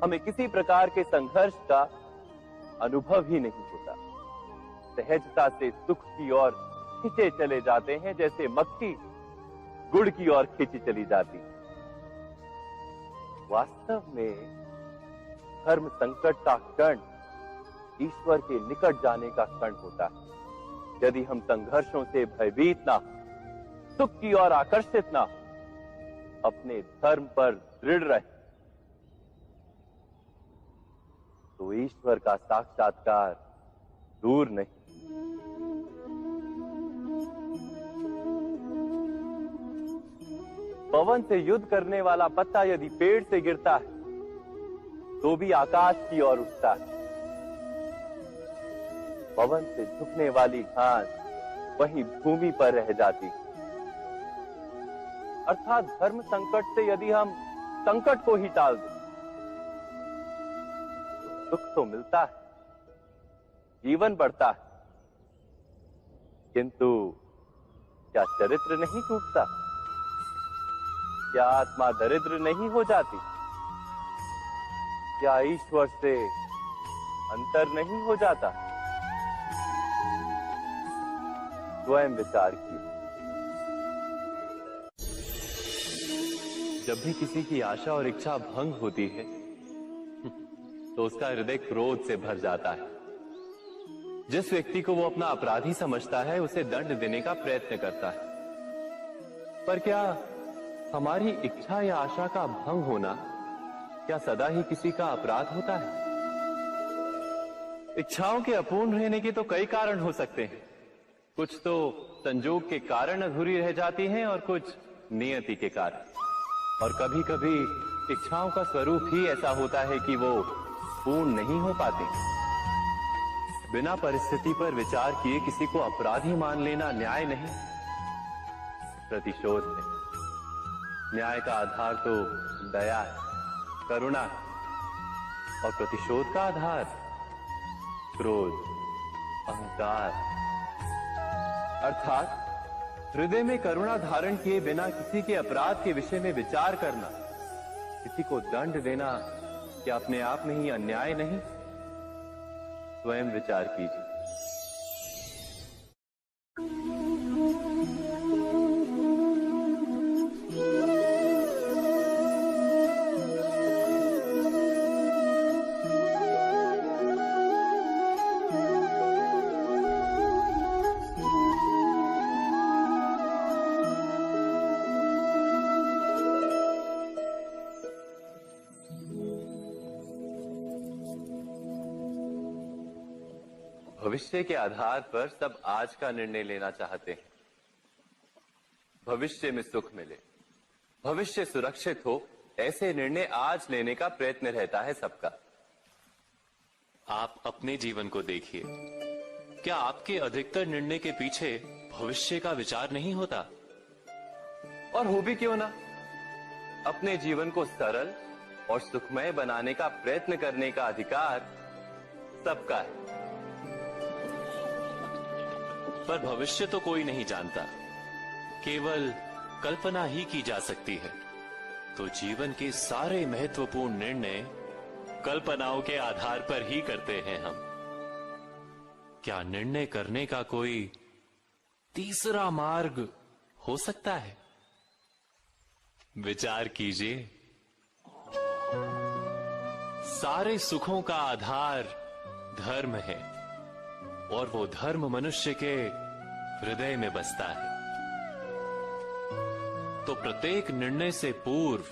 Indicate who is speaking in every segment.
Speaker 1: हमें किसी प्रकार के संघर्ष का अनुभव ही नहीं होता। सहजता से सुख की ओर खींचे चले जाते हैं, जैसे मक्खी गुड़ की ओर खींची चली जाती। वास्तव में धर्म संकट का क्षण ईश्वर के निकट जाने का क्षण होता है। यदि हम संघर्षों से भयभीत ना हो, सुख की ओर आकर्षित ना हो, अपने धर्म पर दृढ़ रहे, तो ईश्वर का साक्षात्कार दूर नहीं। पवन से युद्ध करने वाला पत्ता यदि पेड़ से गिरता है तो भी आकाश की ओर उठता है। पवन से झुकने वाली घास वहीं भूमि पर रह जाती। अर्थात धर्म संकट से यदि हम संकट को ही टाल दें तो सुख तो मिलता है, जीवन बढ़ता है, किंतु क्या चरित्र नहीं टूटता? क्या आत्मा दरिद्र नहीं हो जाती? क्या ईश्वर से अंतर नहीं हो जाता? स्वयं विचार कीजिए। जब भी किसी की आशा और इच्छा भंग होती है तो उसका हृदय क्रोध से भर जाता है। जिस व्यक्ति को वो अपना अपराधी समझता है उसे दंड देने का प्रयत्न करता है। पर क्या हमारी इच्छा या आशा का भंग होना क्या सदा ही किसी का अपराध होता है? इच्छाओं के अपूर्ण रहने के तो कई कारण हो सकते हैं। कुछ तो संजोग के कारण अधूरी रह जाती हैं और कुछ नियति के कारण। और कभी कभी इच्छाओं का स्वरूप ही ऐसा होता है कि वो पूर्ण नहीं हो पाती। बिना परिस्थिति पर विचार किए किसी को अपराधी मान लेना न्याय नहीं, प्रतिशोध है। न्याय का आधार तो दया है, करुणा है, और प्रतिशोध का आधार क्रोध, अहंकार। अर्थात हृदय में करुणा धारण किए बिना किसी के अपराध के विषय में विचार करना, किसी को दंड देना क्या अपने आप में ही अन्याय नहीं? स्वयं विचार कीजिए। भविष्य के आधार पर सब आज का निर्णय लेना चाहते हैं। भविष्य में सुख मिले, भविष्य सुरक्षित हो, ऐसे निर्णय आज लेने का प्रयत्न रहता है सबका।
Speaker 2: आप अपने जीवन को देखिए। क्या आपके अधिकतर निर्णय के पीछे भविष्य का विचार नहीं होता?
Speaker 1: और हो भी क्यों ना। अपने जीवन को सरल और सुखमय बनाने का प्रयत्न करने का अधिकार सबका है।
Speaker 2: पर भविष्य तो कोई नहीं जानता, केवल कल्पना ही की जा सकती है। तो जीवन के सारे महत्वपूर्ण निर्णय कल्पनाओं के आधार पर ही करते हैं हम। क्या निर्णय करने का कोई तीसरा मार्ग हो सकता है? विचार कीजिए। सारे सुखों का आधार धर्म है और वो धर्म मनुष्य के हृदय में बसता है। तो प्रत्येक निर्णय से पूर्व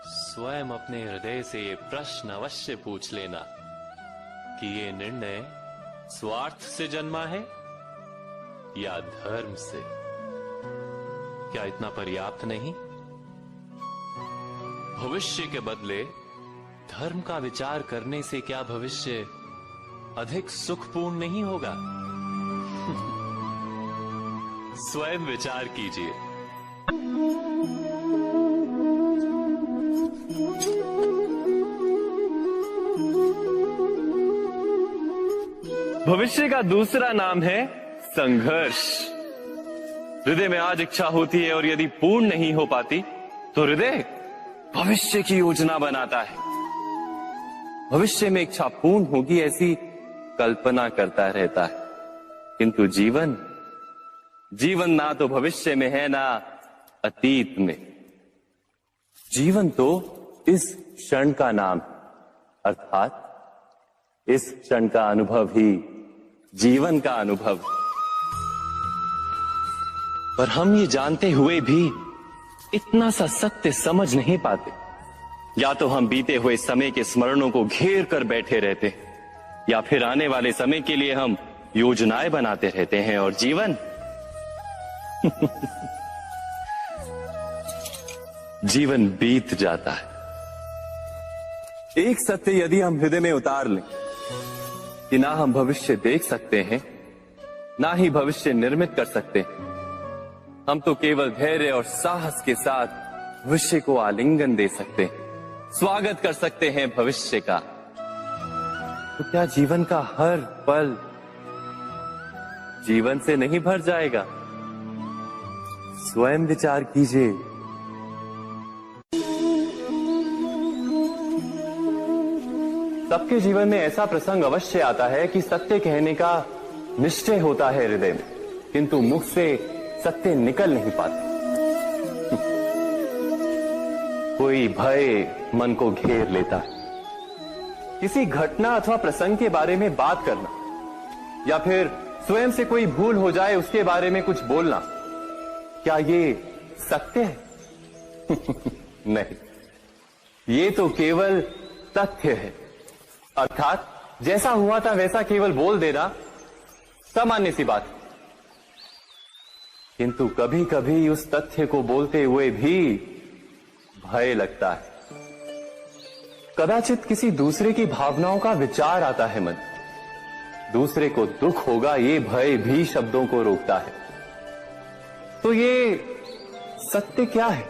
Speaker 2: स्वयं अपने हृदय से ये प्रश्न अवश्य पूछ लेना कि ये निर्णय स्वार्थ से जन्मा है या धर्म से। क्या इतना पर्याप्त नहीं? भविष्य के बदले धर्म का विचार करने से क्या भविष्य अधिक सुखपूर्ण नहीं होगा? स्वयं विचार कीजिए।
Speaker 1: भविष्य का दूसरा नाम है संघर्ष। हृदय में आज इच्छा होती है और यदि पूर्ण नहीं हो पाती तो हृदय भविष्य की योजना बनाता है। भविष्य में इच्छा पूर्ण होगी ऐसी कल्पना करता रहता है, किंतु जीवन जीवन ना तो भविष्य में है ना अतीत में। जीवन तो इस क्षण का नाम, अर्थात इस क्षण का अनुभव ही जीवन का अनुभव। पर हम ये जानते हुए भी इतना सा सत्य समझ नहीं पाते। या तो हम बीते हुए समय के स्मरणों को घेर कर बैठे रहते हैं, या फिर आने वाले समय के लिए हम योजनाएं बनाते रहते हैं। और जीवन जीवन बीत जाता है। एक सत्य यदि हम हृदय में उतार लें कि ना हम भविष्य देख सकते हैं, ना ही भविष्य निर्मित कर सकते हैं, हम तो केवल धैर्य और साहस के साथ भविष्य को आलिंगन दे सकते हैं, स्वागत कर सकते हैं भविष्य का। तो क्या जीवन का हर पल जीवन से नहीं भर जाएगा? स्वयं विचार कीजिए। सबके जीवन में ऐसा प्रसंग अवश्य आता है कि सत्य कहने का निश्चय होता है हृदय में, किंतु मुख से सत्य निकल नहीं पाते। कोई भय मन को घेर लेता है। किसी घटना अथवा प्रसंग के बारे में बात करना, या फिर स्वयं से कोई भूल हो जाए उसके बारे में कुछ बोलना, क्या ये सत्य है? नहीं, ये तो केवल तथ्य है। अर्थात जैसा हुआ था वैसा केवल बोल देना सामान्य सी बात। किंतु कभी कभी उस तथ्य को बोलते हुए भी भय लगता है। कदाचित किसी दूसरे की भावनाओं का विचार आता है मन, दूसरे को दुख होगा, ये भय भी शब्दों को रोकता है। तो ये सत्य क्या है?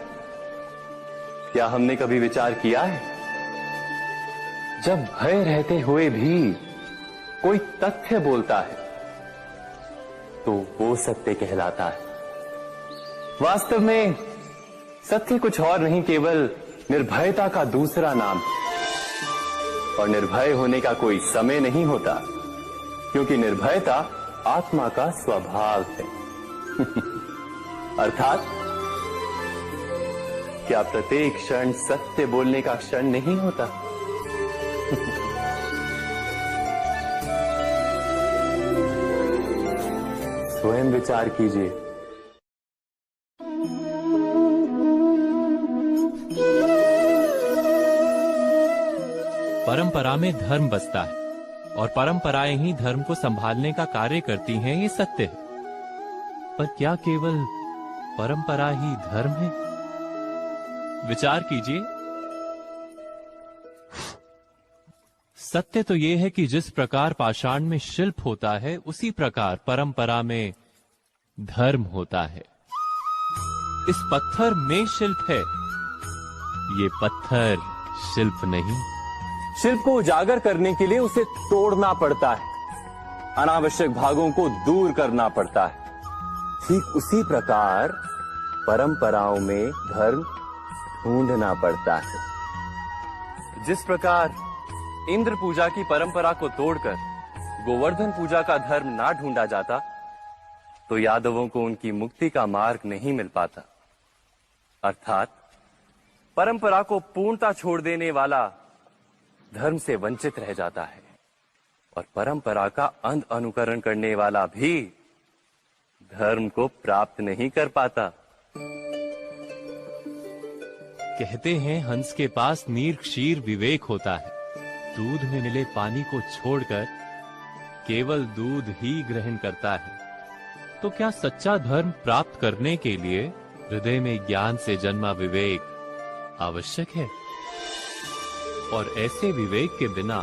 Speaker 1: क्या हमने कभी विचार किया है? जब भय रहते हुए भी कोई तथ्य बोलता है तो वो सत्य कहलाता है। वास्तव में सत्य कुछ और नहीं, केवल निर्भयता का दूसरा नाम है। और निर्भय होने का कोई समय नहीं होता, क्योंकि निर्भयता आत्मा का स्वभाव है। अर्थात क्या प्रत्येक क्षण सत्य बोलने का क्षण नहीं होता? स्वयं विचार कीजिए।
Speaker 3: परंपरा में धर्म बसता है और परंपराएं ही धर्म को संभालने का कार्य करती हैं, ये सत्य है। पर क्या केवल परंपरा ही धर्म है? विचार कीजिए। सत्य तो यह है कि जिस प्रकार पाषाण में शिल्प होता है, उसी प्रकार परंपरा में धर्म होता है। इस पत्थर में शिल्प है, ये पत्थर शिल्प नहीं।
Speaker 1: शिल्प को उजागर करने के लिए उसे तोड़ना पड़ता है, अनावश्यक भागों को दूर करना पड़ता है। ठीक उसी प्रकार परंपराओं में धर्म ढूंढना पड़ता है। जिस प्रकार इंद्र पूजा की परंपरा को तोड़कर गोवर्धन पूजा का धर्म ना ढूंढा जाता, तो यादवों को उनकी मुक्ति का मार्ग नहीं मिल पाता। अर्थात परंपरा को पूर्णता छोड़ देने वाला धर्म से वंचित रह जाता है, और परंपरा का अंध अनुकरण करने वाला भी धर्म को प्राप्त नहीं कर पाता।
Speaker 3: कहते हैं हंस के पास नीर क्षीर विवेक होता है। दूध में मिले पानी को छोड़कर केवल दूध ही ग्रहण करता है। तो क्या सच्चा धर्म प्राप्त करने के लिए हृदय में ज्ञान से जन्मा विवेक आवश्यक है? और ऐसे विवेक के बिना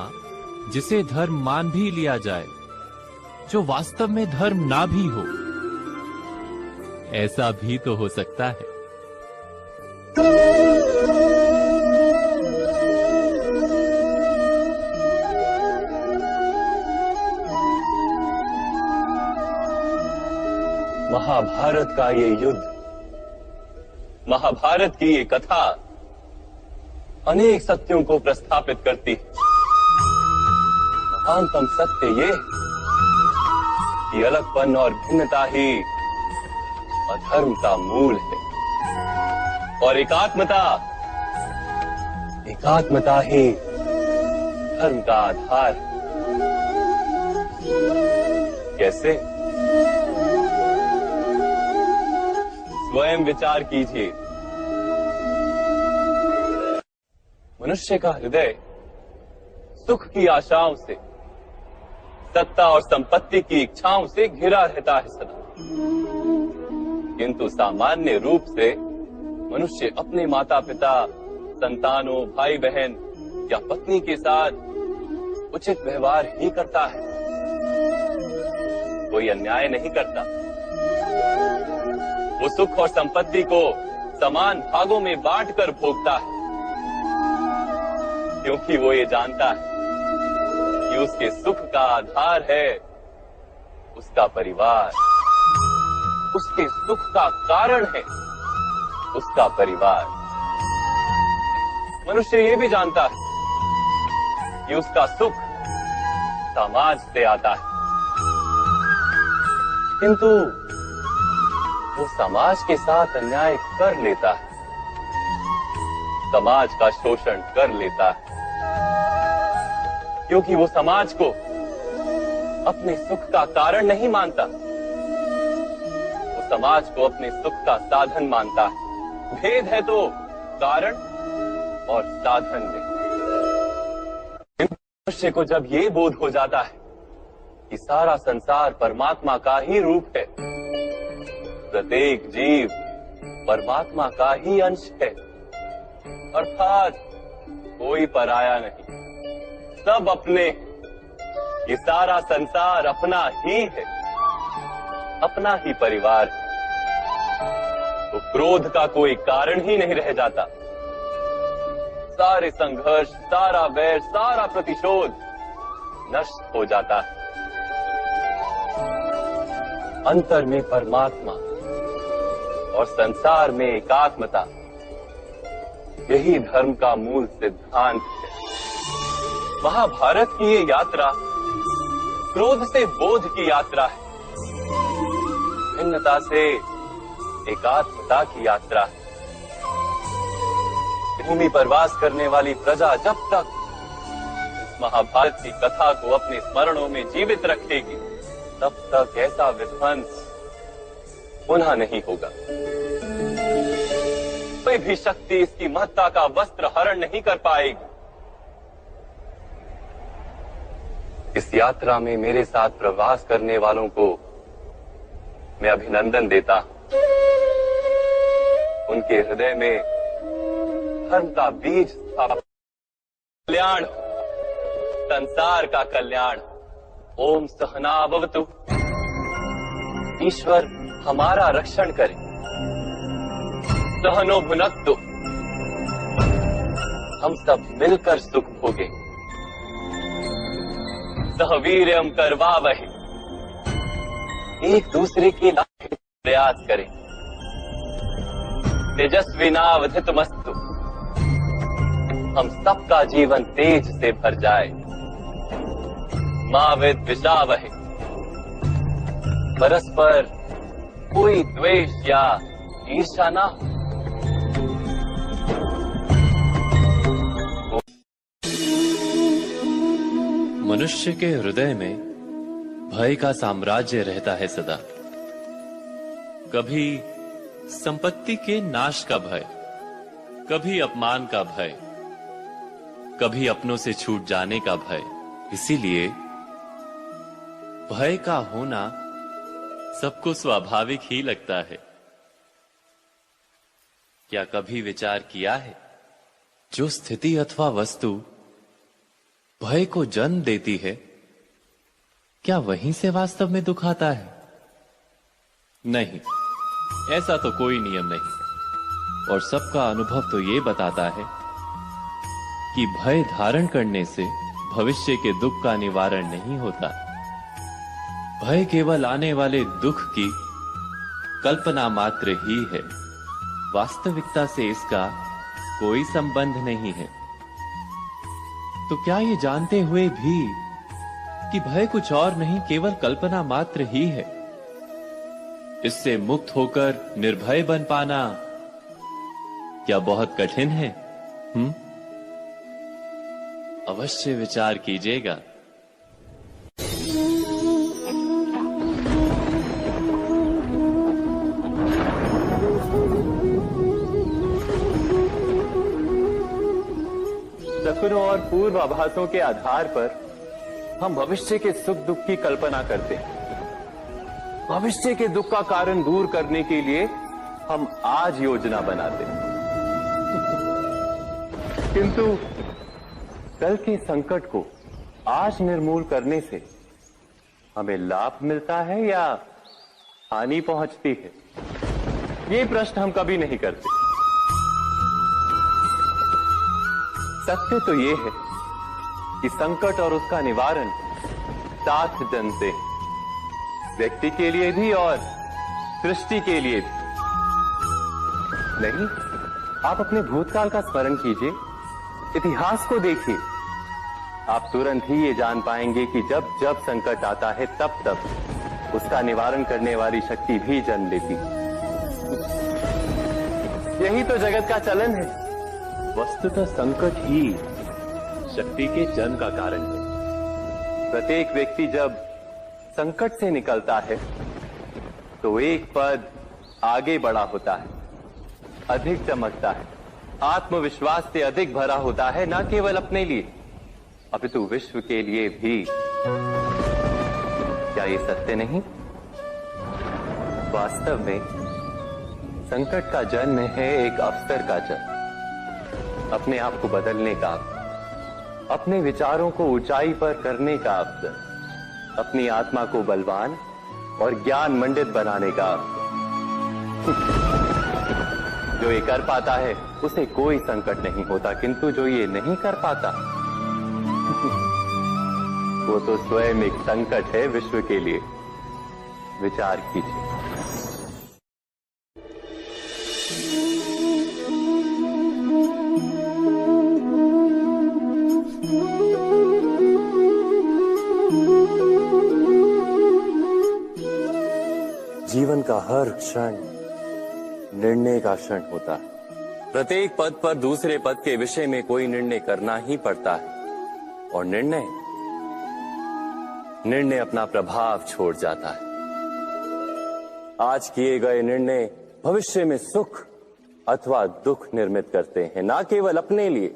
Speaker 3: जिसे धर्म मान भी लिया जाए, जो वास्तव में धर्म ना भी हो, ऐसा भी तो हो सकता है।
Speaker 1: महाभारत का ये युद्ध, महाभारत की ये कथा अनेक सत्यों को प्रस्थापित करती है। महानतम सत्य ये कि अलगपन और भिन्नता ही अधर्म का मूल है और एकात्मता ही धर्म का आधार है। कैसे? स्वयं विचार कीजिए। मनुष्य का हृदय सुख की आशाओं से, सत्ता और संपत्ति की इच्छाओं से घिरा रहता है सदा। किंतु सामान्य रूप से मनुष्य अपने माता पिता, संतानों, भाई बहन या पत्नी के साथ उचित व्यवहार ही करता है, कोई अन्याय नहीं करता। वो सुख और संपत्ति को समान भागों में बांटकर भोगता है, क्योंकि वो ये जानता है कि उसके सुख का आधार है उसका परिवार, उसके सुख का कारण है उसका परिवार। मनुष्य ये भी जानता है कि उसका सुख समाज से आता है, किंतु वो समाज के साथ अन्याय कर लेता है, समाज का शोषण कर लेता है, क्योंकि वो समाज को अपने सुख का कारण नहीं मानता, वो समाज को अपने सुख का साधन मानता है। भेद है तो कारण और साधन में। मनुष्य को जब ये बोध हो जाता है कि सारा संसार परमात्मा का ही रूप है, प्रत्येक जीव परमात्मा का ही अंश है, अर्थात कोई पराया नहीं, सब अपने, ये सारा संसार अपना ही है, अपना ही परिवार है, तो क्रोध का कोई कारण ही नहीं रह जाता। सारे संघर्ष, सारा वैर, सारा प्रतिशोध नष्ट हो जाता है। अंतर में परमात्मा और संसार में एकात्मता, यही धर्म का मूल सिद्धांत है। महाभारत की ये यात्रा क्रोध से बोध की यात्रा है, भिन्नता से एकात्मता की यात्रा है। भूमि पर वास करने वाली प्रजा जब तक इस महाभारत की कथा को अपने स्मरणों में जीवित रखेगी, तब तक ऐसा विध्वंस पुनः नहीं होगा। कोई भी शक्ति इसकी महत्ता का वस्त्र हरण नहीं कर पाएगी। इस यात्रा में मेरे साथ प्रवास करने वालों को मैं अभिनंदन देता हूं। उनके हृदय में धर्म का बीज स्थापित, कल्याण, संसार का कल्याण। ओम सहना भवतु। ईश्वर हमारा रक्षण करे। सहनो भुनक्तु। हम सब मिलकर सुख भोगे। सहवीर्यम करवावहे। एक दूसरे के लिए प्रयास करें। तेजस्विनावधितमस्तु। हम सबका जीवन तेज से भर जाए। मां विद्विषावहे। परस्पर कोई द्वेष या ईर्ष्या ना हो।
Speaker 2: मनुष्य के हृदय में भय का साम्राज्य रहता है सदा। कभी संपत्ति के नाश का भय, कभी अपमान का भय, कभी अपनों से छूट जाने का भय। इसीलिए भय का होना सबको स्वाभाविक ही लगता है। क्या कभी विचार किया है, जो स्थिति अथवा वस्तु भय को जन्म देती है, क्या वहीं से वास्तव में दुख आता है? नहीं, ऐसा तो कोई नियम नहीं। और सबका अनुभव तो ये बताता है कि भय धारण करने से भविष्य के दुख का निवारण नहीं होता। भय केवल आने वाले दुख की कल्पना मात्र ही है। वास्तविकता से इसका कोई संबंध नहीं है। तो क्या ये जानते हुए भी
Speaker 3: कि भय कुछ और नहीं केवल कल्पना मात्र ही है। इससे मुक्त होकर निर्भय बन पाना क्या बहुत कठिन है? अवश्य विचार कीजिएगा।
Speaker 1: शकुनों और पूर्वाभासों के आधार पर हम भविष्य के सुख दुख की कल्पना करते हैं। भविष्य के दुख का कारण दूर करने के लिए हम आज योजना बनाते हैं, किंतु कल के संकट को आज निर्मूल करने से हमें लाभ मिलता है या हानि पहुंचती है, ये प्रश्न हम कभी नहीं करते। सत्य तो ये है कि संकट और उसका निवारण साथ जनते हैं, व्यक्ति के लिए भी और सृष्टि के लिए भी। नहीं, आप अपने भूतकाल का स्मरण कीजिए, इतिहास को देखिए, आप तुरंत ही ये जान पाएंगे कि जब जब संकट आता है तब तब उसका निवारण करने वाली शक्ति भी जन्म लेती है। यही तो जगत का चलन है। वस्तुतः संकट ही शक्ति के जन्म का कारण है। प्रत्येक व्यक्ति जब संकट से निकलता है तो एक पद आगे बढ़ा होता है, अधिक चमकता है, आत्मविश्वास से अधिक भरा होता है, न केवल अपने लिए अपितु विश्व के लिए भी। क्या ये सत्य नहीं? वास्तव में संकट का जन्म है एक अवसर का जन्म, अपने आप को बदलने का, अपने विचारों को ऊंचाई पर करने का अवसर, अपनी आत्मा को बलवान और ज्ञान मंडित बनाने का अवसर। जो ये कर पाता है उसे कोई संकट नहीं होता, किंतु जो ये नहीं कर पाता वो तो स्वयं एक संकट है विश्व के लिए। विचार कीजिए। जीवन का हर क्षण निर्णय का क्षण होता है। प्रत्येक पद पर दूसरे पद के विषय में कोई निर्णय करना ही पड़ता है, और निर्णय अपना प्रभाव छोड़ जाता है। आज किए गए निर्णय भविष्य में सुख अथवा दुख निर्मित करते हैं, ना केवल अपने लिए